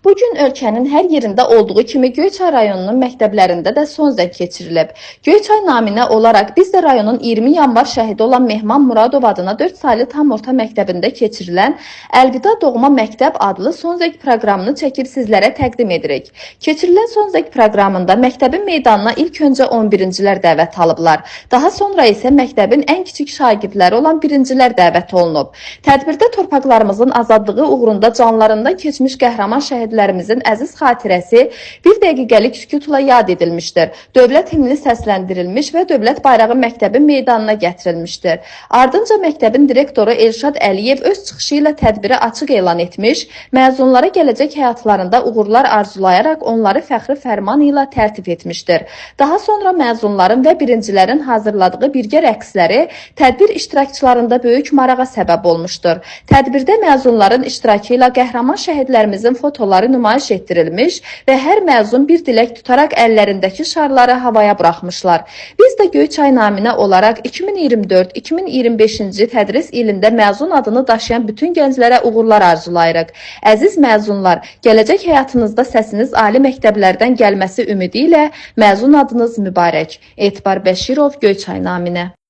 Bugün ölkənin hər yerində olduğu kimi Göyçay rayonunun məktəblərində də son zəng keçirilib. Göyçay naminə olaraq biz də rayonun 20 yanvar şəhidi olan Mehman Muradov adına 4 saylı tam orta məktəbində keçirilən Əlvida Doğma Məktəb adlı son zəng proqramını çəkib sizlərə təqdim edirik. Keçirilən son zəng proqramında məktəbin meydanına ilk öncə 11-cilər dəvət alıblar. Daha sonra isə məktəbin ən kiçik şagirdləri olan birincilər dəvət olunub. Tədbirdə torpaqlarımızın azadlığı uğrunda canlarından keçmiş qəhrəman şəhidlərimizin əziz xatirəsi bir dəqiqəlik sükutla yad edilmişdir. Dövlət himni səsləndirilmiş və dövlət bayrağı məktəbin meydanına gətirilmişdir. Ardınca məktəbin direktoru Elşad Əliyev öz çıxışı ilə tədbiri açıq elan etmiş, məzunlara gələcək həyatlarında uğurlar arzulayaraq onları fəxri fərman ilə tərtib etmişdir. Daha sonra məzunların və birincilərin hazırladığı birgə rəqsləri tədbir iştirakçılarında böyük marağa səbəb olmuşdur. Tədbirdə məzunların iştirakı ilə qəhrəman şəhidlərimizin fotoları nümayiş etdirilmiş və hər məzun bir dilək tutaraq əllərindəki şarları havaya buraxmışlar. Biz də Göyçay naminə olaraq 2024-2025-ci tədris ilində məzun adını daşıyan bütün gənclərə uğurlar arzulayırıq. Əziz məzunlar, gələcək həyatınızda səsiniz ali məktəblərdən gəlməsi ümidi ilə məzun adınız mübarək. Etibar Bəşirov, Göyçay naminə.